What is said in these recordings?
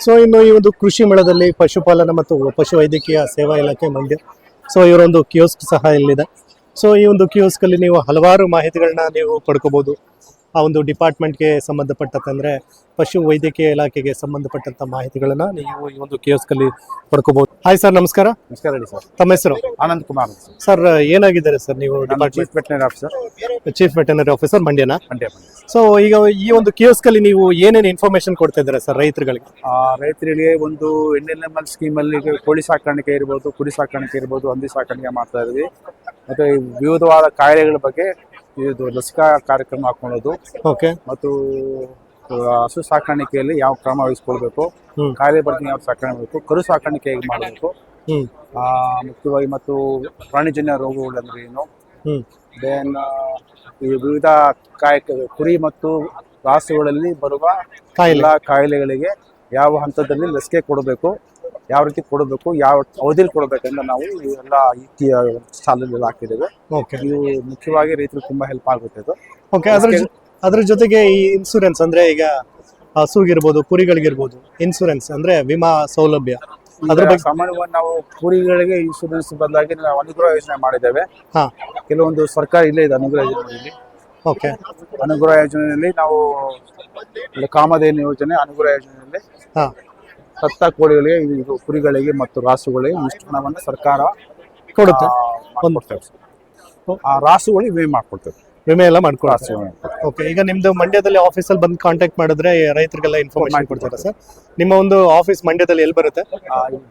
So ಇನ್ನು ಈ ಒಂದು ಕೃಷಿ ಮೇಳದಲ್ಲಿ ಪಶುಪಾಲನಾ ಮತ್ತು ಪಶು ವೈದ್ಯಕೀಯ ಸೇವಾ ಇಲಾಖೆ ಮಂಡ್ಯ ಸೊ ಇವರೊಂದು ಕಿಯೋಸ್ಕ್ ಸಹ ಇಲ್ಲಿದೆ. ಸೊ ಈ ಒಂದು ಕಿಯೋಸ್ಕ್ ಅಲ್ಲಿ ನೀವು ಹಲವಾರು ಮಾಹಿತಿಗಳನ್ನ ನೀವು ಪಡ್ಕೋಬಹುದು. ಆ ಒಂದು ಡಿಪಾರ್ಟ್ಮೆಂಟ್ಗೆ ಸಂಬಂಧಪಟ್ಟಂತೆ ಅಂದ್ರೆ ಪಶು ವೈದ್ಯಕೀಯ ಇಲಾಖೆಗೆ ಸಂಬಂಧಪಟ್ಟಂತ ಮಾಹಿತಿಗಳನ್ನ ನೀವು ಈ ಒಂದು ಕಿಯೋಸ್ಕ್ ಅಲ್ಲಿ ಪಡ್ಕೋಬಹುದು. ಹಾಯ್ ಸರ್, ನಮಸ್ಕಾರ. ನಮಸ್ಕಾರ ಹೇಳಿ ಸರ್. ತಮ್ಮ ಹೆಸರು? ಆನಂದ್ ಕುಮಾರ್ ಸರ್. ಏನಾಗಿದ್ದಾರೆ ಸರ್ ನೀವು? Chief veterinary officer. Chief veterinary officer, ಮಂಡ್ಯನಾ? ಮಂಡ್ಯ. ಸೊ ಈಗ ಈ ಒಂದು ಕಿಯೋಸ್ಕ್ ಅಲ್ಲಿ ನೀವು ಏನೇನು ಇನ್ಫಾರ್ಮೇಶನ್ ಕೊಡ್ತಾ ಇದ್ದಾರೆ ಸರ್ ರೈತರುಗಳಿಗೆ? ರೈತರಿಗೆ ಒಂದು NLML ಸ್ಕೀಮ್ ಅಲ್ಲಿ ಕೋಳಿ ಸಾಕಾಣಿಕೆ ಇರ್ಬೋದು, ಕುರಿ ಸಾಕಾಣಿಕೆ ಇರ್ಬೋದು, ಹಂದಿ ಸಾಕಾಣಿಕೆ ಮಾಡ್ತಾ ಇದ್ವಿ. ಮತ್ತೆ ವಿವಿಧವಾದ ಕಾಯಿಲೆಗಳ ಬಗ್ಗೆ ಇದು ಲಸಿಕಾ ಕಾರ್ಯಕ್ರಮ ಹಾಕೊಳ್ಳೋದು. ಓಕೆ. ಮತ್ತು ಹಸು ಸಾಕಾಣಿಕೆಯಲ್ಲಿ ಯಾವ ಕ್ರಮ ವಹಿಸ್ಕೊಳ್ಬೇಕು, ಕಾಯಿಲೆ ಬಗ್ಗೆ ಯಾವ ಸಾಕಾಣೆ ಮಾಡಬೇಕು, ಕರು ಸಾಕಾಣಿಕೆ ಹೇಗೆ ಮಾಡಬೇಕು, ಮುಖ್ಯವಾಗಿ ಮತ್ತು ಪ್ರಾಣಿಜನ್ಯ ರೋಗಗಳು ಅಂದ್ರೆ ಏನು, ದೆನ್ ಈ ವಿವಿಧ ಕುರಿ ಮತ್ತು ರಾಸುಗಳಲ್ಲಿ ಬರುವ ಎಲ್ಲ ಕಾಯಿಲೆಗಳಿಗೆ ಯಾವ ಹಂತದಲ್ಲಿ ಲಸಿಕೆ ಕೊಡಬೇಕು, ಯಾವ ರೀತಿ ಕೊಡಬೇಕು, ಯಾವ ಅವಧಿಯಲ್ಲಿ ಕೊಡಬೇಕಂತ ನಾವು ಎಲ್ಲ ಈ ಸಾಲಲ್ಲಿ ಹಾಕಿದ್ದೇವೆ. ಇದು ಮುಖ್ಯವಾಗಿ ರೈತರಿಗೆ ತುಂಬಾ ಹೆಲ್ಪ್ ಆಗುತ್ತೆ ಇದು. ಓಕೆ. ಅದ್ರ ಜೊತೆಗೆ ಈ ಇನ್ಸೂರೆನ್ಸ್ ಅಂದ್ರೆ ಈಗ ಹಸುಗಿರ್ಬೋದು, ಕುರಿಗಳಿಗಿರ್ಬೋದು, ಇನ್ಸೂರೆನ್ಸ್ ಅಂದ್ರೆ ವಿಮಾ ಸೌಲಭ್ಯ, ಅದ್ರ ಬಗ್ಗೆ ಸಾಮಾನ್ಯವಾಗಿ ನಾವು ಕುರಿಗಳಿಗೆ ಇನ್ಸೂರೆನ್ಸ್ ಬದಲಾಗಿ ನಾವು ಅನುಗ್ರಹ ಯೋಜನೆ ಮಾಡಿದ್ದೇವೆ. ಕೆಲವೊಂದು ಸರ್ಕಾರ ಇಲ್ಲೇ ಇದೆ ಅನುಗ್ರಹ ಯೋಜನೆಯಲ್ಲಿ. ಓಕೆ. ಅನುಗ್ರಹ ಯೋಜನೆಯಲ್ಲಿ ನಾವು ಕಾಮಧೇನು ಯೋಜನೆ, ಅನುಗ್ರಹ ಯೋಜನೆಯಲ್ಲಿ ಸತ್ತ ಕೋಳಿಗಳಿಗೆ, ಇದು ಕುರಿಗಳಿಗೆ ಮತ್ತು ರಾಸುಗಳಿಗೆ ಇಷ್ಟು ಹಣವನ್ನು ಸರ್ಕಾರ ಕೊಡುತ್ತೆ. ಆ ರಾಸುಗಳಿಗೆ ವಿಮೆ ಮಾಡ್ಕೊಡ್ತೇವೆ. ವಿಮೆ ಎಲ್ಲ ಮಾಡ್ಕೊಡ್ತಾರೆ. ಓಕೆ. ಈಗ ನಿಮ್ದು ಮಂಡ್ಯದಲ್ಲಿ ಆಫೀಸಲ್ಲಿ ಬಂದು ಕಾಂಟ್ಯಾಕ್ಟ್ ಮಾಡಿದ್ರೆ ರೈತರಿಗೆಲ್ಲ ಇನ್ಫಾರ್ಮೇಶನ್ ಕೊಡ್ತಾರೆ ಸರ್. ನಿಮ್ಮ ಒಂದು ಆಫೀಸ್ ಮಂಡ್ಯದಲ್ಲಿ ಎಲ್ಲಿ ಬರುತ್ತೆ?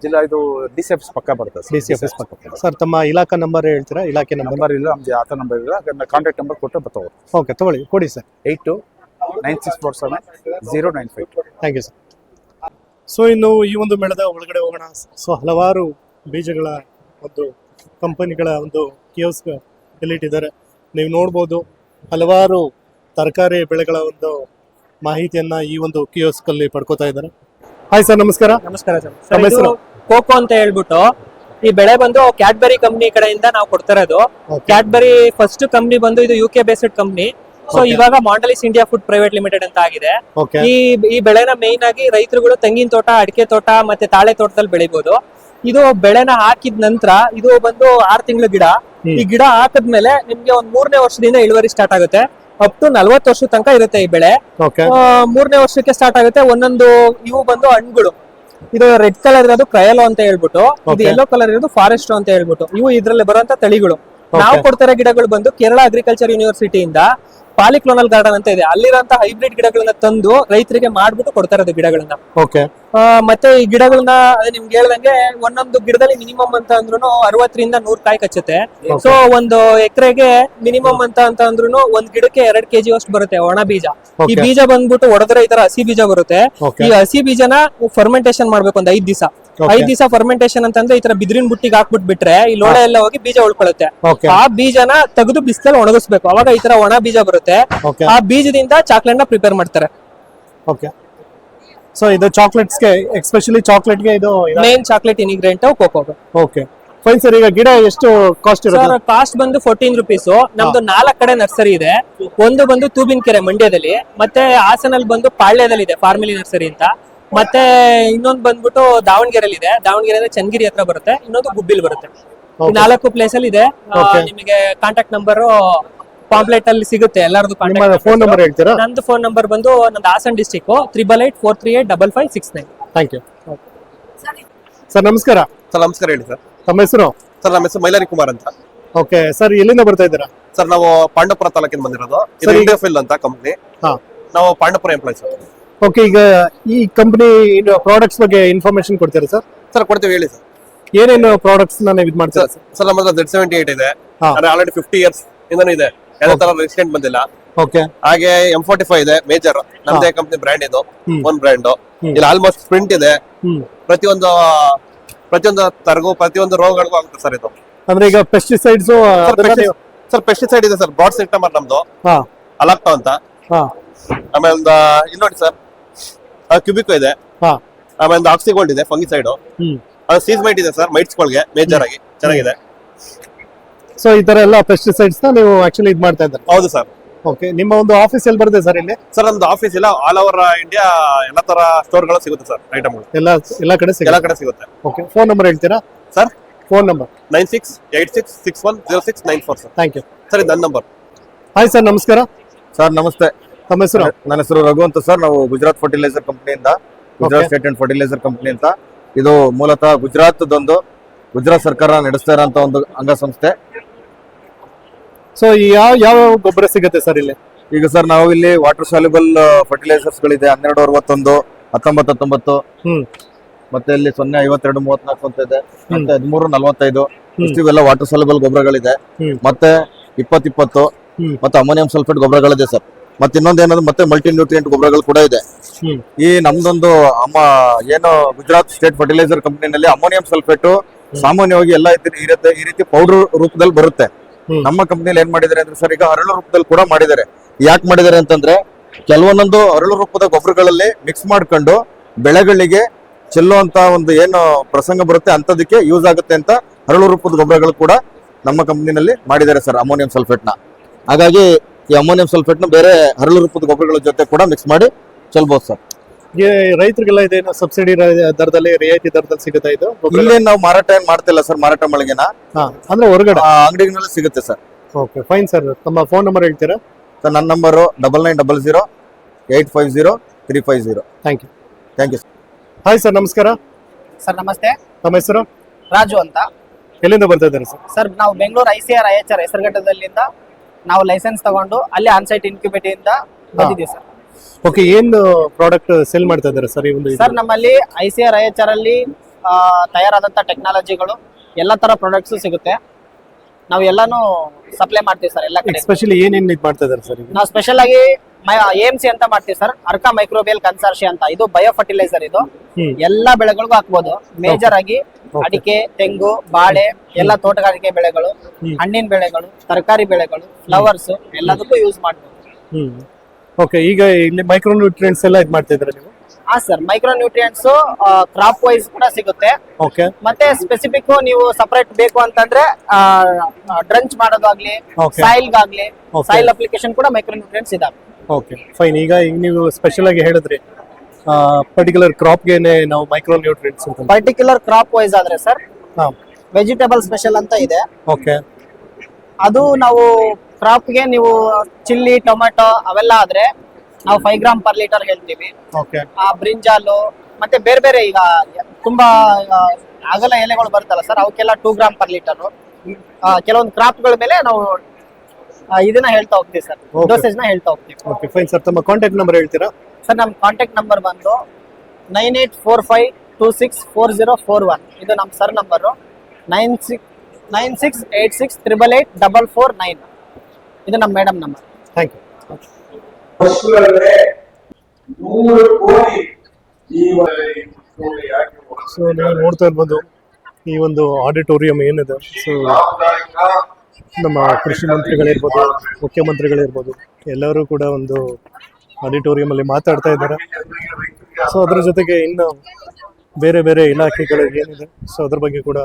ಜಿಲ್ಲಾ ಇದು DC ಆಫೀಸ್ ಪಕ್ಕ ಬರುತ್ತೆ. DC ಆಫೀಸ್ ಪಕ್ಕ. ಸರ್, ತಮ್ಮ ಇಲಾಖಾ ನಂಬರ್ ಹೇಳ್ತೀರಾ? ಇಲಾಖೆ ನಂಬರ್ ಇಲ್ಲ, ನಮ್ದು ಆತ ನಂಬರ್ ಇಲ್ಲ, ಕಾಂಟ್ಯಾಕ್ಟ್ ನಂಬರ್ ಕೊಟ್ಟು ಬರ್ತಾವೆ. ಓಕೆ, ತಗೊಳ್ಳಿ, ಕೊಡಿ sir. 829647 thank you sir. So ಇನ್ನು ಈ ಒಂದು ಮೇಳದ ಒಳಗಡೆ ಹೋಗೋಣ. ಸೊ ಹಲವಾರು ಬೀಜಗಳ ಒಂದು ಕಂಪನಿಗಳ ಒಂದು ಕಿಯೋಸ್ಕ್ ಇಲ್ಲಿಟ್ಟಿದ್ದಾರೆ. ನೀವು ನೋಡ್ಬೋದು ಹಲವಾರು ತರಕಾರಿ ಬೆಳೆಗಳ ಒಂದು ಮಾಹಿತಿಯನ್ನ ಈ ಒಂದು ಕಿಯೋಸ್ಕ್ ಅಲ್ಲಿ ಪಡ್ಕೋತಾ ಇದ್ದಾರೆ. ಹಾಯ್ ಸರ್, ನಮಸ್ಕಾರ. ನಮಸ್ಕಾರ ಸರ್. ಕೋಕೋ ಅಂತ ಹೇಳ್ಬಿಟ್ಟು ಈ ಬೆಳೆ ಬಂದು ಕ್ಯಾಡ್ಬರಿ ಕಂಪ್ನಿ ಕಡೆಯಿಂದ ನಾವು ಕೊಡ್ತಾ ಇರೋದು. ಕ್ಯಾಡ್ಬರಿ ಫಸ್ಟ್ ಕಂಪ್ನಿ ಬಂದು ಇದು UK ಬೇಸ್ಡ್ ಕಂಪ್ನಿ. ಸೊ ಇವಾಗ ಮಾಂಡಲಿಸ್ ಇಂಡಿಯಾ ಫುಡ್ ಪ್ರೈವೇಟ್ ಲಿಮಿಟೆಡ್ ಅಂತ ಆಗಿದೆ. ಈ ಬೆಳೆನ ಮೇನ್ ಆಗಿ ರೈತರುಗಳು ತೆಂಗಿನ ತೋಟ, ಅಡಿಕೆ ತೋಟ ಮತ್ತೆ ತಾಳೆ ತೋಟದಲ್ಲಿ ಬೆಳಿಬಹುದು. ಇದು ಬೆಳೆನ ಹಾಕಿದ ನಂತರ ಇದು ಬಂದು 6 ತಿಂಗಳ ಗಿಡ. ಈ ಗಿಡ ಹಾಕಿದ್ಮೇಲೆ ನಿಮ್ಗೆ ಒಂದ್ 3ನೇ ವರ್ಷದಿಂದ ಇಳುವರಿ ಸ್ಟಾರ್ಟ್ ಆಗುತ್ತೆ. ಅಪ್ ಟು 40 ವರ್ಷದ ತನಕ ಇರುತ್ತೆ ಈ ಬೆಳೆ. 3ನೇ ವರ್ಷಕ್ಕೆ ಸ್ಟಾರ್ಟ್ ಆಗುತ್ತೆ. ಒಂದೊಂದು ಇವು ಬಂದು ಹಣ್ಣುಗಳು, ಇದು ರೆಡ್ ಕಲರ್ ಇರೋದು ಕ್ರಯಲೋ ಅಂತ ಹೇಳ್ಬಿಟ್ಟು, ಇದು ಯೆಲ್ಲೋ ಕಲರ್ ಇರೋದು ಫಾರೆಸ್ಟ್ ಅಂತ ಹೇಳ್ಬಿಟ್ಟು, ಇವು ಇದ್ರಲ್ಲಿ ಬರುವಂತ ತಳಿಗಳು. ನಾವು ಕೊಡ್ತಾರೆ ಗಿಡಗಳು ಬಂದು ಕೇರಳ ಅಗ್ರಿಕಲ್ಚರ್ ಯೂನಿವರ್ಸಿಟಿಯಿಂದ ಪಾಲಿಕ್ಲೋನಲ್ ಗಾರ್ಡನ್ ಅಂತ ಇದೆ, ಅಲ್ಲಿರೋಂತ ಹೈಬ್ರಿಡ್ ಗಿಡಗಳನ್ನ ತಂದು ರೈತರಿಗೆ ಮಾಡ್ಬಿಟ್ಟು ಕೊಡ್ತಾ ಇರೋದು ಗಿಡಗಳನ್ನ. ಮತ್ತೆ ಈ ಗಿಡಗಳನ್ನ ನಿಮ್ಗೆ ಹೇಳ್ದಂಗೆ ಒಂದೊಂದು ಗಿಡದಲ್ಲಿ ಮಿನಿಮಮ್ ಅಂತ ಅಂದ್ರೂ 60 ರಿಂದ 100 ಕಾಯಿ ಕಚ್ಚುತ್ತೆ. ಸೊ ಒಂದು ಎಕರೆಗೆ ಮಿನಿಮಮ್ ಅಂತ ಅಂದ್ರೂ ಒಂದ್ ಗಿಡಕ್ಕೆ 2 kg ಅಷ್ಟು ಬರುತ್ತೆ ಒಣ ಬೀಜ. ಈ ಬೀಜ ಬಂದ್ಬಿಟ್ಟು ಹೊಡೆದ್ರೆ ಈ ತರ ಹಸಿ ಬೀಜ ಬರುತ್ತೆ. ಈ ಹಸಿ ಬೀಜನ ಫರ್ಮೆಂಟೇಶನ್ ಮಾಡ್ಬೇಕು ಒಂದ್ 5 ದಿವಸ. 5 ದಿವಸ ಫರ್ಮೆಂಟೇಶನ್ ಅಂತಂದ್ರೆ ಈ ತರ ಬಿದಿರಿನ ಬುಟ್ಟಿಗೆ ಹಾಕ್ಬಿಟ್ಟು ಬಿಟ್ರೆ ಈ ಲೋಳೆ ಎಲ್ಲ ಹೋಗಿ ಬೀಜ ಉಳ್ಕೊಳ್ಳುತ್ತೆ. ಆ ಬೀಜನ ತೆಗೆದು ಬಿಸಿಲಲ್ಲಿ ಒಣಗಿಸ್ಬೇಕು, ಅವಾಗ ಈ ತರ ಒಣ ಬೀಜ ಬರುತ್ತೆ. ಆ ಬೀಜದಿಂದ ಚಾಕ್ಲೇಟ್ ನ ಪ್ರಿಪೇರ್ ಮಾಡ್ತಾರೆ. ಸೊ ಇದು ಚಾಕ್ಲೇಟ್ಸ್ ಗೆ, ಎಸ್ಪೆಷಲಿ ಚಾಕ್ಲೇಟ್ ಗೆ ಇದು main chocolate ingredient cocoa. Okay, fine sir. ಈಗ ಗಿಡ ಎಷ್ಟು ಕಾಸ್ಟ್ ಇರುತ್ತೆ? ಕಾಸ್ಟ್ ಬಂದು 14 ರೂಪೀಸ್. ನಮ್ದು 4 ಕಡೆ ನರ್ಸರಿ ಇದೆ. ಒಂದು ಬಂದು ತೂಬಿನಕೆರೆ ಮಂಡ್ಯದಲ್ಲಿ, ಮತ್ತೆ ಹಾಸನಲ್ಲಿ ಬಂದು ಪಾಳ್ಯದಲ್ಲಿ ಇದೆ ಫಾರ್ಮಿಲಿ ನರ್ಸರಿ ಅಂತ, ಮತ್ತೆ ಇನ್ನೊಂದು ಬಂದ್ಬಿಟ್ಟು ದಾವಣಗೆರೆಯಲ್ಲಿ ಇದೆ. ದಾವಣಗೆರೆ ಚನ್ನಗಿರಿ ಹತ್ರ ಬರುತ್ತೆ, ಇನ್ನೊಂದು ಗುಬ್ಬಿಲ್ ಬರುತ್ತೆ. 4 ಪ್ಲೇಸ್ ಅಲ್ಲಿ ಇದೆ. ನಿಮಗೆ ಕಾಂಟ್ಯಾಕ್ಟ್ ನಂಬರ್ ಪಾಂಪ್ಲೆಟ್ ಅಲ್ಲಿ ಸಿಗುತ್ತೆ ಎಲ್ಲರದು. ಫೋನ್ ನಂಬರ್ ಹೇಳ್ತೀರಾ? ನಂದು ಫೋನ್ ನಂಬರ್ ಬಂದು ನಂದು Hassan district 8884385569. Thank you sir. ನಮಸ್ಕಾರ. ಸರ್ ನಮಸ್ಕಾರ, ಹೇಳಿ ಸರ್. ತಮ್ಮ ಹೆಸರು? ಸರ್ ನಮ್ಮ ಹೆಸರು ಮೈಲಾರಿ ಕುಮಾರ್ ಅಂತ. ಓಕೆ ಸರ್, ಎಲ್ಲಿಂದ ಬರ್ತಾ ಇದ್ದೀರಾ? ಸರ್ ನಾವು ಪಾಂಡವಪುರ ತಾಲೂಕಿಂದ ಬಂದಿರೋದು. ಇಂಡಿಯಾಫಿಲ್ ಅಂತ ಕಂಪ್ನಿ. ನಾವು ಪಾಂಡವಪುರ ಎಂಪ್ಲಾಯ್ ಸರ್. ಓಕೆ. ಈಗ ಈ ಕಂಪನಿ ಪ್ರಾಡಕ್ಟ್ಸ್ ಬಗ್ಗೆ ಇನ್ಫಾರ್ಮೇಶನ್ ಕೊಡ್ತೀರಾ ಸರ್? ಸರ್ ಕೊಡ್ತೀವಿ, ಹೇಳಿ ಸರ್. ಏನೇನು ಪ್ರಾಡಕ್ಟ್ಸ್ ನೀವು ಇದು ಮಾಡ್ತೀರಾ? ಸರ್ ನಮ್ಮ ಹತ್ರ Z78 ಇದೆ, ಆಲ್ರೆಡಿ 50 years ಇಂದನೂ ಇದೆ, ಯಾವುದೇ ತರ ರೆಸಿಸ್ಟೆಂಟ್ ಬಂದಿಲ್ಲ. ಓಕೆ. ಹಾಗೆ M45 ಇದೆ, ಮೇಜರ್ ನಮ್ದೇ ಕಂಪ್ನಿ ಬ್ರ್ಯಾಂಡ್, ಇದು ಒನ್ ಬ್ರ್ಯಾಂಡ್. ಇಲ್ಲಿ ಆಲ್ಮೋಸ್ಟ್ ಸ್ಪ್ರಿಂಟ್ ಇದೆ. ಪ್ರತಿಯೊಂದು ತರಗು ಪ್ರತಿಯೊಂದು ರೋಗಗಳಿಗೂ ಆಗುತ್ತೆ ಸರ್ ಇದು. ಅಂದ್ರೆ ಈಗ ಪೆಸ್ಟಿಸೈಡ್ಸ್ ಸರ್ ಪೆಸ್ಟಿಸೈಡ್ ಇದೆ ಸರ್, ಬ್ರಾಡ್ ಸೆಕ್ಟಮರ್ ನಮ್ದು ಅಲಾಕ್ಟೋ ಅಂತ. ಆಮೇಲೆ ಇಲ್ಲಿ ನೋಡಿ ಸರ್, ಕ್ಯೂಬಿಕೋ ಇದೆ. ಆಮೇಲೆ ಆಕ್ಸಿಗೋಲ್ಡ್ ಇದೆ, ಫಂಗಿಸೈಡ್. ಅದು ಸೀಸ್ಮೈಟ್ ಇದೆ ಸರ್, ಮೈಟ್ಸ್ಗಳಿಗೆ ಮೇಜರ್ ಆಗಿ ಚೆನ್ನಾಗಿದೆ. ಸೊ ಈ ತರ ಎಲ್ಲ ಪೆಸ್ಟಿಸೈಡ್ಸ್ ನೀವು ಆಕ್ಚುಲಿ ಇದು ಮಾಡ್ತಾ ಇದ್ದಾರೆ? ಹೌದು ಸರ್. ಓಕೆ, ನಿಮ್ಮ ಒಂದು ಆಫೀಸ್ ಎಲ್ಲಿ ಬರುತ್ತೆ ಸರ್ ಇಲ್ಲಿ? ಸರ್ ನಮ್ದು ಆಫೀಸ್ ಇಲ್ಲ, ಆಲ್ ಓವರ್ ಇಂಡಿಯಾ ಎಲ್ಲ ತರ ಸ್ಟೋರ್ಗಳು ಸಿಗುತ್ತೆ ಸರ್ ಐಟಮ್ಗಳು. ಎಲ್ಲ ಕಡೆ ಎಲ್ಲ ಕಡೆ ಸಿಗುತ್ತೆ. ಓಕೆ, ಫೋನ್ ನಂಬರ್ ಹೇಳ್ತೀರಾ sir? Phone number 9686610694 sir. Thank you sir ಇದು ನನ್ನ ನಂಬರ್. ಹಾಯ್ ಸರ್, ನಮಸ್ಕಾರ. ಸರ್ ನಮಸ್ತೆ. ತಮ್ಮ ಹೆಸರು? ನನ್ನ ಹೆಸರು ರಘು ಅಂತ ಸರ್. ನಾವು ಗುಜರಾತ್ ಫರ್ಟಿಲೈಸರ್ ಕಂಪನಿಯಿಂದ, Gujarat state and fertiliser company ಅಂತ. ಇದು ಮೂಲತಃ ಗುಜರಾತ್ ಸರ್ಕಾರ ನಡೆಸ್ತಾ ಇರೋಂಥ ಒಂದು ಅಂಗಸಂಸ್ಥೆ. ಸೊ ಯಾವ ಗೊಬ್ಬರ ಸಿಗುತ್ತೆ ಸರ್ ಇಲ್ಲಿ? ಈಗ ಸರ್ ನಾವು ಇಲ್ಲಿ ವಾಟರ್ ಸಾಲ್ಯುಬಲ್ ಫರ್ಟಿಲೈಸರ್ಸ್ ಗಳಿದೆ 1261, 1919, ಮತ್ತೆ ಇಲ್ಲಿ 05234 ಅಂತ ಇದೆ, ಮತ್ತೆ 1345 ಇವೆಲ್ಲ ವಾಟರ್ ಸಾಲ್ಯುಬಲ್ ಗೊಬ್ಬರಗಳಿದೆ. ಮತ್ತೆ 2020 ಮತ್ತೆ ಅಮೋನಿಯಂ ಸಲ್ಫೇಟ್ ಗೊಬ್ಬರಗಳಿದೆ ಸರ್. ಮತ್ತೆ ಇನ್ನೊಂದೇನಂದ್ರೆ ಮತ್ತೆ ಮಲ್ಟಿ ನ್ಯೂಟ್ರಿಯೆಂಟ್ ಗೊಬ್ಬರಗಳು ಕೂಡ ಇದೆ. ಈ ನಮ್ದೊಂದು ಏನು ಗುಜರಾತ್ ಸ್ಟೇಟ್ ಫರ್ಟಿಲೈಸರ್ ಕಂಪನಿನಲ್ಲಿ ಅಮೋನಿಯಂ ಸಲ್ಫೇಟ್ ಸಾಮಾನ್ಯವಾಗಿ ಎಲ್ಲ ಈ ರೀತಿ ಪೌಡರ್ ರೂಪದಲ್ಲಿ ಬರುತ್ತೆ. ನಮ್ಮ ಕಂಪನಿಯಲ್ಲಿ ಏನ್ ಮಾಡಿದ್ದಾರೆ ಅಂದ್ರೆ ಸರ್, ಈಗ ಹರಳು ರೂಪದಲ್ಲಿ ಕೂಡ ಮಾಡಿದ್ದಾರೆ. ಯಾಕೆ ಮಾಡಿದ್ದಾರೆ ಅಂತಂದ್ರೆ, ಕೆಲವೊಂದೊಂದು ಹರಳು ರೂಪದ ಗೊಬ್ಬರಗಳಲ್ಲಿ ಮಿಕ್ಸ್ ಮಾಡ್ಕೊಂಡು ಬೆಳೆಗಳಿಗೆ ಚೆಲ್ಲುವಂತ ಒಂದು ಏನು ಪ್ರಸಂಗ ಬರುತ್ತೆ ಅಂತದಕ್ಕೆ ಯೂಸ್ ಆಗುತ್ತೆ ಅಂತ ಹರಳು ರೂಪದ ಗೊಬ್ಬರಗಳು ಕೂಡ ನಮ್ಮ ಕಂಪನಿನಲ್ಲಿ ಮಾಡಿದ್ದಾರೆ ಸರ್, ಅಮೋನಿಯಂ ಸಲ್ಫೇಟ್ ನ. ಹಾಗಾಗಿ ಈ ಅಮೋನಿಯಂ ಸಲ್ಫೇಟ್ ನ ಬೇರೆ ಹರಳು ರೂಪದ ಗೊಬ್ಬರಗಳ ಜೊತೆ ಕೂಡ ಮಿಕ್ಸ್ ಮಾಡಿ ಚೆಲ್ಬಹುದು ಸರ್. ರೈತರಿಗೆಲ್ಲ ಇದೇನು ಸಬ್ಸಿಡಿ ದರದಲ್ಲಿ, ರಿಯಾಯಿತಿ ದರದಲ್ಲಿ ಸಿಗುತ್ತೆ ಇದು? ಇಲ್ಲೇ ನಾವು ಮಾರಾಟ ಏನ್ ಮಾಡ್ತಿಲ್ಲ ಸರ್, ಮಾರಾಟ ಮಳಿಗೆನ ಅಂದ್ರೆ ಹೊರಗಡೆ ಅಂಗಡಿಗಳಲ್ಲಿ ಸಿಗುತ್ತೆ ಸರ್. Okay, fine sir. ತಮ್ಮ ಫೋನ್ ನಂಬರ್ ಹೇಳ್ತೀರಾ ಸರ್? ನನ್ನ number 9900850350. Thank you. Thank you sir. Hi sir, ನಮಸ್ಕಾರ. ಸರ್ ನಮಸ್ತೆ. ತಮ್ಮ ಹೆಸರು? ರಾಜು ಅಂತ. ಎಲ್ಲಿಂದ ಬರ್ತಾ ಇದ್ದಾರೆ ಸರ್? ಸರ್ ನಾವು ಬೆಂಗಳೂರು ICAR IHR ಹೆಸರುಘಟ್ಟದಲ್ಲಿಂದ ನಾವು ಲೈಸೆನ್ಸ್ ತಗೊಂಡು ಅಲ್ಲಿ ಆನ್ಸೈಟ್ ಇನ್ಕ್ಯುಬೇಟಿಂದ ಬಂದಿದ್ದೀವಿ ಸರ್. ಓಕೆ, ಏನು ಪ್ರಾಡಕ್ಟ್ ಸೇಲ್ ಮಾಡ್ತಾ ಇದ್ದಾರೆ ಸರ್ ಈ ಒಂದು? ಸರ್ ನಮ್ಮಲ್ಲಿ ICAR IHR ಅಲ್ಲಿ ತಯಾರಾದಂಥ ಟೆಕ್ನಾಲಜಿಗಳು ಎಲ್ಲ ತರ ಪ್ರಾಡಕ್ಟ್ಸ್ ಸಿಗುತ್ತೆ. ನಾವು ಎಲ್ಲಾನು ಸಪ್ಲೈ ಮಾಡ್ತೀವಿ ಸರ್ ಎಲ್ಲ ಕಡೆ. ಎಸ್ಪೆಷಲಿ ಏನೇನು ಇದು ಮಾಡ್ತಾ ಇದ್ದಾರೆ ಸರ್? ನಾವು ಸ್ಪೆಷಲ್ ಆಗಿ AMC ಅಂತ ಮಾಡ್ತೀವಿ ಸರ್, ಅರ್ಕಾ ಮೈಕ್ರೋಬಿಯಲ್ ಕನ್ಸಾರ್ಷಿಯ ಅಂತ. ಇದು ಬಯೋ ಫರ್ಟಿಲೈಸರ್. ಇದು ಎಲ್ಲಾ ಬೆಳೆಗಳಿಗೂ ಹಾಕ್ಬೋದು. ಮೇಜರ್ ಆಗಿ ಅಡಿಕೆ, ತೆಂಗು, ಬಾಳೆ, ಎಲ್ಲ ತೋಟಗಾರಿಕೆ ಬೆಳೆಗಳು, ಹಣ್ಣಿನ ಬೆಳೆಗಳು, ತರಕಾರಿ ಬೆಳೆಗಳು, ಫ್ಲವರ್ಸ್ ಎಲ್ಲದಕ್ಕೂ ಯೂಸ್ ಮಾಡ್ಬೋದು. ಓಕೆ, ಈಗ ಇಲ್ಲಿ ಮೈಕ್ರೋ ನ್ಯೂಟ್ರಿಯೆಂಟ್ಸ್ ಎಲ್ಲ ಇದು ಮಾಡ್ತಾ ಇದ್ದಾರೆ ನೀವು? ಹಾ sir, micro nutrients crop wise ಕೂಡ ಸಿಗುತ್ತೆ. ಓಕೆ, ಮತ್ತೆ ಸ್ಪೆಸಿಫಿಕ್ ನೀವು ಸಪರೇಟ್ ಬೇಕು ಅಂತಂದ್ರೆ ಡ್ರಂಚ್ ಮಾಡೋದಾಗ್ಲಿ, ಸಾಯಿಲ್ಗಾಗ್ಲಿ, ಸಾಯಿಲ್ ಅಪ್ಲಿಕೇಶನ್ ಕೂಡ ಮೈಕ್ರೋ ನ್ಯೂಟ್ರಿಯೆಂಟ್ಸ್ ಇದಾವೆ. Okay, fine. ಈಗ ನೀವು ಸ್ಪೆಷಲ್ ಆಗಿ ಹೇಳಿದ್ರಿ ಪರ್ಟಿಕ್ಯುಲರ್ ಕ್ರಾಪ್ಗೆ ನಾವು ಮೈಕ್ರೋ ನ್ಯೂಟ್ರಿಯೆಂಟ್ಸ್ ಅಂತ. ಪರ್ಟಿಕ್ಯುಲರ್ ಕ್ರಾಪ್ ವೈಸ್ ಆದ್ರೆ ಸರ್, ವೆಜಿಟೇಬಲ್ ಸ್ಪೆಷಲ್ ಅಂತ ಇದೆ. ಓಕೆ, ಅದು ನಾವು ಕ್ರಾಪ್ಗೆ ನೀವು ಚಿಲ್ಲಿ, ಟೊಮೆಟೊ ಅವೆಲ್ಲ ಆದ್ರೆ ನಾವು 5 ಗ್ರಾಮ್ ಪರ್ ಲೀಟರ್ ಹೇಳ್ತೀವಿ. ಓಕೆ, ಆ ಬ್ರಿಂಜಾಲು ಮತ್ತೆ ಬೇರೆ ಬೇರೆ ಈಗ ತುಂಬಾ ಅಗಲ ಎಲೆಗಳು ಬರುತ್ತಲ್ಲ ಸರ್, ಅವಕ್ಕೆಲ್ಲ 2 ಗ್ರಾಮ್ ಪರ್ ಲೀಟರ್. ಕೆಲವೊಂದು ಕ್ರಾಪ್ಗಳ ಮೇಲೆ ನಾವು ಇದನ್ನ ಹೇಳ್ತಾ ಹೋಗ್ತೀವಿ ಸರ್, ಡೋಸೇಜ್ ನ ಹೇಳ್ತಾ ಹೋಗ್ತೀವಿ. Okay, fine sir. ತಮ್ಮ ಕಾಂಟ್ಯಾಕ್ಟ್ ನಂಬರ್ ಹೇಳ್ತೀರಾ ಸರ್? ನಮ್ಮ ಕಾಂಟ್ಯಾಕ್ಟ್ ನಂಬರ್ ಬಂದು 9845264041. ಇದು ನಮ್ಮ ಸರ್ ನಂಬರು. 9686888449. ಇದು ನಮ್ಮ madam number. Thank you. So ನೀವು ನೋಡ್ತಾ ಇರ್ಬೋದು ಈ ಒಂದು ಆಡಿಟೋರಿಯಂ ಏನಿದೆ. ಸೊ ನಮ್ಮ ಕೃಷಿ ಮಂತ್ರಿಗಳಿರ್ಬೋದು, ಮುಖ್ಯಮಂತ್ರಿಗಳಿರ್ಬೋದು, ಎಲ್ಲರೂ ಕೂಡ ಒಂದು ಆಡಿಟೋರಿಯಂ ಅಲ್ಲಿ ಮಾತಾಡ್ತಾ ಇದ್ದಾರೆ. ಸೊ ಅದ್ರ ಜೊತೆಗೆ ಇನ್ನು ಬೇರೆ ಬೇರೆ ಇಲಾಖೆಗಳು ಏನಿದೆ, ಸೊ ಅದ್ರ ಬಗ್ಗೆ ಕೂಡ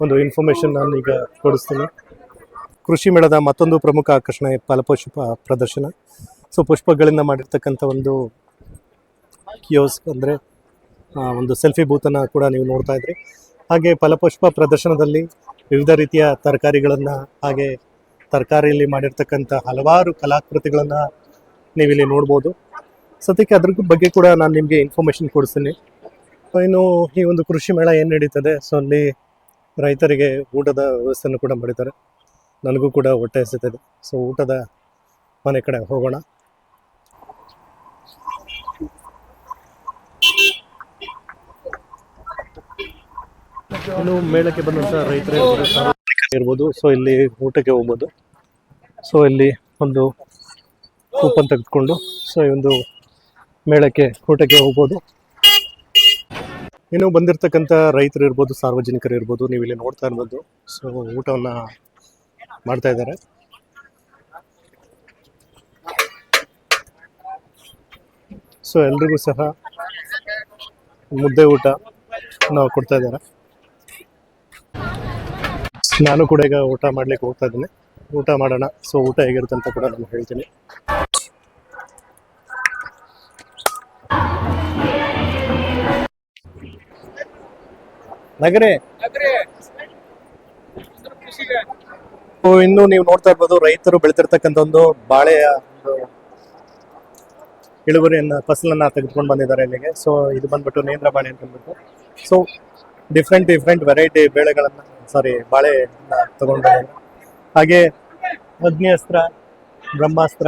ಒಂದು ಇನ್ಫಾರ್ಮೇಶನ್ ನಾನು ಈಗ ಕೊಡಿಸ್ತೀನಿ. ಕೃಷಿ ಮೇಳದ ಮತ್ತೊಂದು ಪ್ರಮುಖ ಆಕರ್ಷಣೆ ಫಲಪುಷ್ಪ ಪ್ರದರ್ಶನ. ಸೊ ಪುಷ್ಪಗಳಿಂದ ಮಾಡಿರ್ತಕ್ಕಂಥ ಒಂದು ಕಿಯೋಸ್ಕ್ ಅಂದರೆ ಒಂದು ಸೆಲ್ಫಿ ಬೂತನ್ನು ಕೂಡ ನೀವು ನೋಡ್ತಾ ಇದ್ರಿ. ಹಾಗೆ ಫಲಪುಷ್ಪ ಪ್ರದರ್ಶನದಲ್ಲಿ ವಿವಿಧ ರೀತಿಯ ತರಕಾರಿಗಳನ್ನು, ಹಾಗೆ ತರಕಾರಿಯಲ್ಲಿ ಮಾಡಿರ್ತಕ್ಕಂಥ ಹಲವಾರು ಕಲಾಕೃತಿಗಳನ್ನು ನೀವಿಲ್ಲಿ ನೋಡ್ಬೋದು. ಸದ್ಯಕ್ಕೆ ಅದ್ರ ಬಗ್ಗೆ ಕೂಡ ನಾನು ನಿಮಗೆ ಇನ್ಫಾರ್ಮೇಷನ್ ಕೊಡಿಸ್ತೀನಿ. ಇನ್ನು ಈ ಒಂದು ಕೃಷಿ ಮೇಳ ಏನು ನಡೀತದೆ, ಸೊ ಅಲ್ಲಿ ರೈತರಿಗೆ ಊಟದ ವ್ಯವಸ್ಥೆಯನ್ನು ಕೂಡ ಮಾಡಿದ್ದಾರೆ. ನನಗೂ ಕೂಡ ಹೊಟ್ಟೆ ಹಸಿತಿದೆ. ಸೊ ಊಟದ ಮನೆ ಕಡೆ ಹೋಗೋಣ. ಇನ್ನು ಮೇಳಕ್ಕೆ ಬಂದಂಥ ರೈತರೇ ಇರ್ಬೋದು, ಸೊ ಇಲ್ಲಿ ಊಟಕ್ಕೆ ಹೋಗ್ಬೋದು. ಸೊ ಇಲ್ಲಿ ಒಂದು ಕೂಪನ್ ತೆಗೆದುಕೊಂಡು ಸೊ ಈ ಒಂದು ಮೇಳಕ್ಕೆ ಊಟಕ್ಕೆ ಹೋಗ್ಬೋದು. ಇನ್ನು ಬಂದಿರತಕ್ಕಂಥ ರೈತರು ಇರ್ಬೋದು, ಸಾರ್ವಜನಿಕರು ಇರ್ಬೋದು, ನೀವು ಇಲ್ಲಿ ನೋಡ್ತಾ ಇರ್ಬೋದು. ಸೊ ಊಟವನ್ನು ಮಾಡ್ತಾ ಇದ್ದಾರೆ. ಸೊ ಎಲ್ರಿಗೂ ಸಹ ಮುದ್ದೆ ಊಟ ನಾವು ಕೊಡ್ತಾ ಇದ್ದಾರೆ. ನಾನು ಕೂಡ ಈಗ ಊಟ ಮಾಡ್ಲಿಕ್ಕೆ ಹೋಗ್ತಾ ಇದ್ದೀನಿ. ಊಟ ಮಾಡೋಣ. ಸೊ ಊಟ ಹೇಗಿರುತ್ತೆ ಅಂತ ಕೂಡ ನಾನು ಹೇಳ್ತೀನಿ. ನಗರೆ ಇನ್ನು ನೀವು ನೋಡ್ತಾ ಇರ್ಬೋದು, ರೈತರು ಬೆಳೆತಿರ್ತಕ್ಕಂಥ ಒಂದು ಬಾಳೆಯ ಒಂದು ಇಳುವರಿಯನ್ನ ಫಸಲನ್ನ ತೆಗೆದುಕೊಂಡು ಬಂದಿದ್ದಾರೆ ಇಲ್ಲಿಗೆ. ಸೊ ಇದು ಬಂದ್ಬಿಟ್ಟು ನೇಂದ್ರ ಬಾಳೆ ಅಂತ ಅಂದ್ಬಿಟ್ಟು. ಸೊ ಡಿಫ್ರೆಂಟ್ ವೆರೈಟಿ ಬೆಳೆಗಳನ್ನ ಬಾಳೆ ತಗೊಂಡು ಬಂದಿದ್ದಾರೆ. ಹಾಗೆ ಅಗ್ನಿಅಸ್ತ್ರ, ಬ್ರಹ್ಮಾಸ್ತ್ರ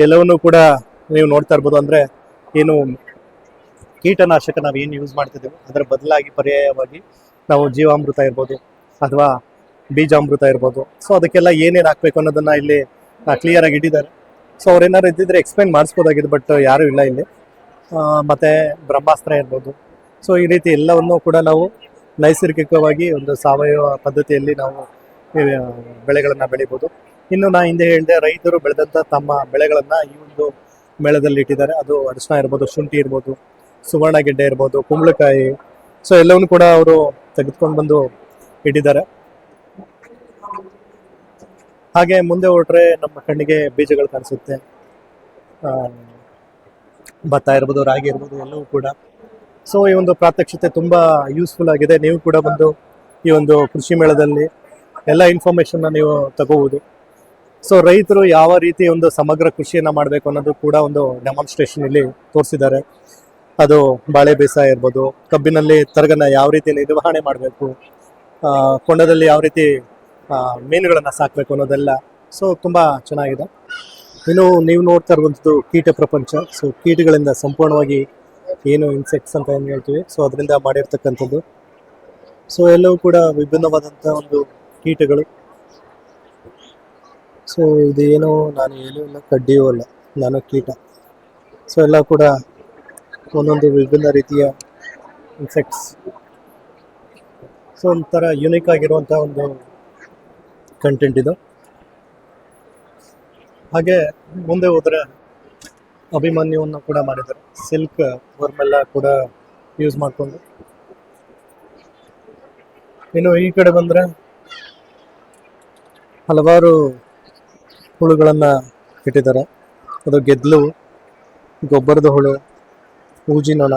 ಎಲ್ಲವನ್ನೂ ಕೂಡ ನೀವು ನೋಡ್ತಾ ಇರ್ಬೋದು. ಅಂದ್ರೆ ಏನು ಕೀಟನಾಶಕ ನಾವು ಏನು ಯೂಸ್ ಮಾಡ್ತಿದ್ದೇವೆ ಅದರ ಬದಲಾಗಿ ಪರ್ಯಾಯವಾಗಿ ನಾವು ಜೀವಾಮೃತ ಇರ್ಬೋದು ಅಥವಾ ಬೀಜಾಮೃತ ಇರ್ಬೋದು. ಸೊ ಅದಕ್ಕೆಲ್ಲ ಏನೇನು ಹಾಕ್ಬೇಕು ಅನ್ನೋದನ್ನ ಇಲ್ಲಿ ಕ್ಲಿಯರ್ ಆಗಿ ಇಟ್ಟಿದ್ದಾರೆ. ಸೊ ಅವ್ರೇನಾದ್ರು ಇದ್ದಿದ್ರೆ ಎಕ್ಸ್ಪ್ಲೈನ್ ಮಾಡಿಸ್ಬೋದಾಗಿದೆ, ಬಟ್ ಯಾರೂ ಇಲ್ಲ ಇಲ್ಲಿ. ಮತ್ತೆ ಬ್ರಹ್ಮಾಸ್ತ್ರ ಇರ್ಬೋದು. ಸೊ ಈ ರೀತಿ ಎಲ್ಲವನ್ನೂ ಕೂಡ ನಾವು ನೈಸರ್ಗಿಕವಾಗಿ ಒಂದು ಸಾವಯವ ಪದ್ಧತಿಯಲ್ಲಿ ನಾವು ಬೆಳೆಗಳನ್ನ ಬೆಳಿಬೋದು. ಇನ್ನು ನಾ ಹಿಂದೆ ಹೇಳಿದೆ, ರೈತರು ಬೆಳೆದಂಥ ತಮ್ಮ ಬೆಳೆಗಳನ್ನ ಈ ಒಂದು ಮೇಳದಲ್ಲಿ ಇಟ್ಟಿದ್ದಾರೆ. ಅದು ಅರಿಶಿನ ಇರ್ಬೋದು, ಶುಂಠಿ ಇರ್ಬೋದು, ಸುವರ್ಣಗೆಡ್ಡೆ ಇರ್ಬೋದು, ಕುಂಬಳಕಾಯಿ. ಸೊ ಎಲ್ಲವನ್ನು ಕೂಡ ಅವರು ತೆಗೆದುಕೊಂಡು ಬಂದು ಇಟ್ಟಿದ್ದಾರೆ. ಹಾಗೆ ಮುಂದೆ ಹೊರಟ್ರೆ ನಮ್ಮ ಕಣ್ಣಿಗೆ ಬೀಜಗಳು ಕಾಣಿಸುತ್ತೆ. ಭತ್ತ ಇರ್ಬೋದು, ರಾಗಿ ಇರ್ಬೋದು, ಎಲ್ಲವೂ ಕೂಡ. ಸೊ ಈ ಒಂದು ಪ್ರಾತ್ಯಕ್ಷಿತೆ ತುಂಬಾ ಯೂಸ್ಫುಲ್ ಆಗಿದೆ. ನೀವು ಕೂಡ ಬಂದು ಈ ಒಂದು ಕೃಷಿ ಮೇಳದಲ್ಲಿ ಎಲ್ಲ ಇನ್ಫಾರ್ಮೇಶನ್ನ ನೀವು ತಗೋಬಹುದು. ಸೊ ರೈತರು ಯಾವ ರೀತಿ ಒಂದು ಸಮಗ್ರ ಕೃಷಿಯನ್ನ ಮಾಡಬೇಕು ಅನ್ನೋದು ಕೂಡ ಒಂದು ಡೆಮಾನ್ಸ್ಟ್ರೇಷನ್ ಇಲ್ಲಿ ತೋರಿಸಿದ್ದಾರೆ. ಅದು ಬಾಳೆ ಬೇಸಾಯ ಇರ್ಬೋದು, ಕಬ್ಬಿನಲ್ಲಿ ತರಗನ್ನ ಯಾವ ರೀತಿ ನಿರ್ವಹಣೆ ಮಾಡಬೇಕು, ಕೊಂಡದಲ್ಲಿ ಯಾವ ರೀತಿ ಮೀನುಗಳನ್ನು ಸಾಕಬೇಕು ಅನ್ನೋದೆಲ್ಲ. ಸೊ ತುಂಬ ಚೆನ್ನಾಗಿದೆ. ಇನ್ನು ನೀವು ನೋಡ್ತಾ ಇರುವಂಥದ್ದು ಕೀಟ ಪ್ರಪಂಚ. ಸೊ ಕೀಟಗಳಿಂದ ಸಂಪೂರ್ಣವಾಗಿ ಏನು ಇನ್ಸೆಕ್ಟ್ಸ್ ಅಂತ ಏನು ಹೇಳ್ತೀವಿ, ಸೊ ಅದರಿಂದ ಮಾಡಿರ್ತಕ್ಕಂಥದ್ದು. ಸೊ ಎಲ್ಲವೂ ಕೂಡ ವಿಭಿನ್ನವಾದಂಥ ಒಂದು ಕೀಟಗಳು. ಸೊ ಇದೇನೋ ನಾನು ಏನೂ ಇಲ್ಲ, ಕಡ್ಡಿಯೂ ಅಲ್ಲ, ನಾನು ಕೀಟ. ಸೊ ಎಲ್ಲ ಕೂಡ ಒಂದೊಂದು ವಿಭಿನ್ನ ರೀತಿಯ ಇನ್ಸೆಕ್ಟ್ಸ್. ಸೊ ಒಂಥರ ಯುನಿಕ್ ಆಗಿರುವಂಥ ಒಂದು ಕಂಟೆಂಟ್ ಇದು. ಹಾಗೆ ಮುಂದೆ ಹೋದರೆ ಅಭಿಮನ್ಯುವನ್ನು ಕೂಡ ಮಾಡಿದ್ದಾರೆ. ಸಿಲ್ಕ್ ವರ್ಮೆಲ್ಲ ಕೂಡ ಯೂಸ್ ಮಾಡಿಕೊಂಡು. ಇನ್ನು ಈ ಕಡೆ ಬಂದರೆ ಹಲವಾರು ಹುಳುಗಳನ್ನು ಇಟ್ಟಿದ್ದಾರೆ. ಅದು ಗೆದ್ಲು, ಗೊಬ್ಬರದ ಹುಳು, ಊಜಿನೊಣ.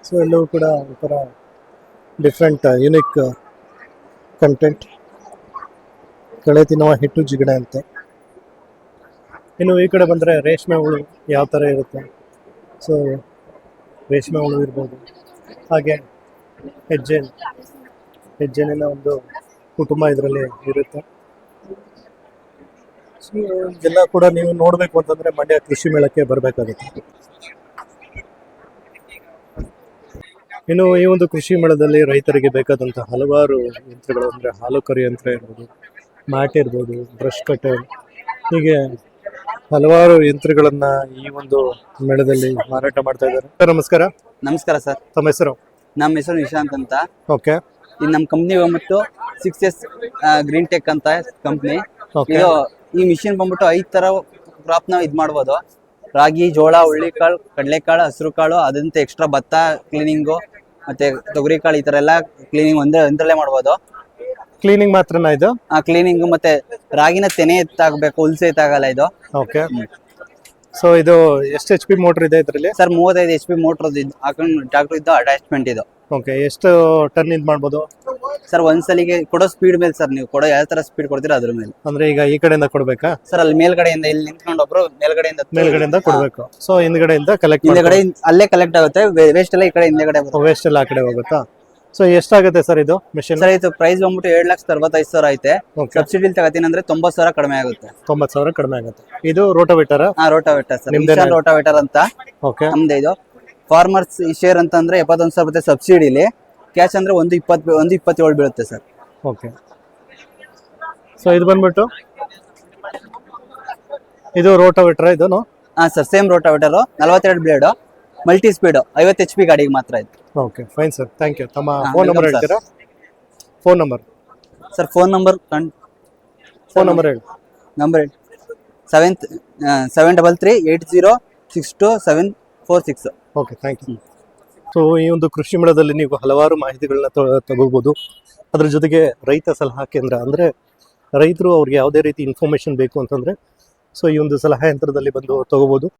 ಸೊ ಎಲ್ಲವೂ ಕೂಡ ಒಂಥರ ಡಿಫ್ರೆಂಟ್ ಯುನಿಕ್ ಕಂಟೆಂಟ್. ಕಳೆ ತಿನ್ನುವ ಹಿಟ್ಟು ಜಿಗಣೆ ಅಂತೆ. ಇನ್ನು ಈ ಕಡೆ ಬಂದರೆ ರೇಷ್ಮೆ ಹುಳು ಯಾವ ಥರ ಇರುತ್ತೆ. ಸೊ ರೇಷ್ಮೆ ಹುಳು ಇರ್ಬೋದು. ಹಾಗೆ ಹೆಜ್ಜೆನಿನ ಒಂದು ಕುಟುಂಬ ಇದರಲ್ಲಿ ಇರುತ್ತೆ. ಸೊ ಇದೆಲ್ಲ ಕೂಡ ನೀವು ನೋಡಬೇಕು ಅಂತಂದರೆ ಮಂಡ್ಯ ಕೃಷಿ ಮೇಳಕ್ಕೆ ಬರಬೇಕಾಗುತ್ತೆ. ಇನ್ನು ಈ ಒಂದು ಕೃಷಿ ಮೇಳದಲ್ಲಿ ರೈತರಿಗೆ ಬೇಕಾದಂಥ ಹಲವಾರು ಯಂತ್ರಗಳು, ಅಂದರೆ ಹಾಲು ಕರಿ ಯಂತ್ರ ಇರ್ಬೋದು, ಮ್ಯಾಟ್ ಇರ್ಬೋದು, ಬ್ರಷ್ ಕಟ್ಟರ್, ಹೀಗೆ ಹಲವಾರು ಯಂತ್ರಗಳನ್ನ ಈ ಒಂದು ಮೇಳದಲ್ಲಿ ಮಾರಾಟ ಮಾಡ್ತಾ ಇದ್ದಾರೆ. ಸರ್ ನಮಸ್ಕಾರ. ನಮಸ್ಕಾರ ಸರ್. ತಮ್ಮ ಹೆಸರು? ನಮ್ಮ ಹೆಸರು ನಿಶಾಂತ್ ಅಂತ. ಓಕೆ. ಇದು ನಮ್ಮ ಕಂಪ್ನಿ ಬಂದ್ಬಿಟ್ಟು 6S ಗ್ರೀನ್ ಟೆಕ್ ಅಂತ ಕಂಪ್ನಿ. Okay. ಇದು ಈ ಮಿಷಿನ್ ಬಂದ್ಬಿಟ್ಟು 5 ತರ ಕ್ರಾಪ್ ನಾವು ಇದ್ ಮಾಡ್ಬೋದು. ರಾಗಿ, ಜೋಳ, ಹುಳ್ಳಿಕಾಳು, ಕಡಲೆಕಾಳು, ಹಸಿರು ಕಾಳು, ಅದಂತೆ ಎಕ್ಸ್ಟ್ರಾ ಭತ್ತ ಕ್ಲೀನಿಂಗು, ಮತ್ತೆ ತೊಗರಿ ಕಾಳು, ಈ ತರ ಎಲ್ಲ ಕ್ಲೀನಿಂಗ್ ಒಂದ್ರಲ್ಲೇ ಮಾಡ್ಬೋದು. ಕ್ಲೀನಿಂಗ್ ಮಾತ್ರನಾ ಇದು? ಕ್ಲೀನಿಂಗ್ ಮತ್ತೆ ರಾಗಿನ ತೆನೆ ಎತ್ತಾಗಬೇಕು, ಹುಲ್ಸೆ ಎತ್ತಾಗಲ್ಲ ಇದು. ಓಕೆ. ಸೊ ಇದು ಎಷ್ಟು HP ಮೋಟರ್ ಇದೆ ಇದರಲ್ಲಿ? ಸರ್ 35 HP ಮೋಟರ್ ಹಾಕೊಂಡು ಟ್ರಾಕ್ಟರ್ ಇದ್ದು ಅಟ್ಯಾಚ್ಮೆಂಟ್ ಇದು. ಓಕೆ. ಎಷ್ಟು ಟನ್ ಇದು ಮಾಡ್ಬೋದು ಸರ್? ಒಂದ್ಸಲಿಗೆ ಕೊಡೋ ಸ್ಪೀಡ್ ಮೇಲೆ ಸರ್, ನೀವು ಕೊಡೋ ಯಾವ ತರ ಸ್ಪೀಡ್ ಕೊಡ್ತೀರಾ ಅದ್ರ ಮೇಲೆ. ಅಂದ್ರೆ ಈಗ ಈ ಕಡೆಯಿಂದ ಕೊಡ್ಬೇಕಾ ಸರ್? ಅಲ್ಲಿ ಮೇಲ್ಗಡೆಯಿಂದ ಇಲ್ಲಿ ನಿಂತ್ಕೊಂಡು ಒಬ್ರು ಮೇಲ್ಗಡೆಯಿಂದ ಕೊಡ್ಬೇಕು. ಸೊ ಹಿಂದ್ಗಡೆಯಿಂದ ಕಲೆಕ್ಟ್ ಹಿಂದೆಗಡೆ ಅಲ್ಲೇ ಕಲೆಕ್ಟ್ ಆಗುತ್ತೆ. ವೇಸ್ಟ್ ಎಲ್ಲ ಈ ಕಡೆ ಹಿಂದೆಗಡೆ ಬರುತ್ತೆ. ವೇಸ್ಟ್ ಎಲ್ಲ ಆ ಕಡೆ ಹೋಗುತ್ತಾ? ಸೊ ಎಷ್ಟಾಗುತ್ತೆ ಸರ್ ಇದು ಮಿಷನ್? ಸರ್ ಇದು ಪ್ರೈಸ್ ಬಂದ್ಬಿಟ್ಟು 7,65,000 ಐತೆ. ಸಬ್ಸಿಡಿ ತಗೋತೀನಿ ಅಂದ್ರೆ 90,000 ಕಡಿಮೆ ಆಗುತ್ತೆ. 90,000 ಕಡಿಮೆ ಆಗುತ್ತೆ. ಇದು ರೋಟೋವೇಟರ್? ರೋಟಾವೇಟರ್ ಸರ್, ನಿಮ್ದೇನ ರೋಟಾವೇಟರ್ ಅಂತ. ಓಕೆ. ನಮ್ದೇ ಇದು. ಫಾರ್ಮರ್ಸ್ ಶೇರ್ ಅಂತ ಅಂದ್ರೆ 71,000 ಬರುತ್ತೆ ಸಬ್ಸಿಡಿಲಿ. ಕ್ಯಾಶ್ ಅಂದ್ರೆ 127 ಬೀಳುತ್ತೆ ಸರ್. ಓಕೆ. ಸೊ ಇದು ಬಂದ್ಬಿಟ್ಟು ಇದು ರೋಟೋವೇಟರ್ ಇದನ್ನು? Sir same rotavator, 42 blade, multi speed, 50 HP ಗಾಡಿಗೆ ಮಾತ್ರ ಇದು. Okay fine sir, thank you. ತಮ್ಮ ಫೋನ್ ನಂಬರ್ ಹೇಳ್ತೀರಾ? Phone number sir? Phone number ಹೇಳಿ. Number 73380627446. Okay, thank you. So ಈ ಒಂದು ಕೃಷಿ ಮೇಳದಲ್ಲಿ ನೀವು ಹಲವಾರು ಮಾಹಿತಿಗಳನ್ನ ತಗೋಬಹುದು. ಅದ್ರ ಜೊತೆಗೆ ರೈತ ಸಲಹಾ ಕೇಂದ್ರ, ಅಂದರೆ ರೈತರು ಅವ್ರಿಗೆ ಯಾವುದೇ ರೀತಿ ಇನ್ಫಾರ್ಮೇಶನ್ ಬೇಕು ಅಂತಂದರೆ ಸೊ ಈ ಒಂದು ಸಲಹಾ ಯಂತ್ರದಲ್ಲಿ ಬಂದು ತಗೋಬಹುದು.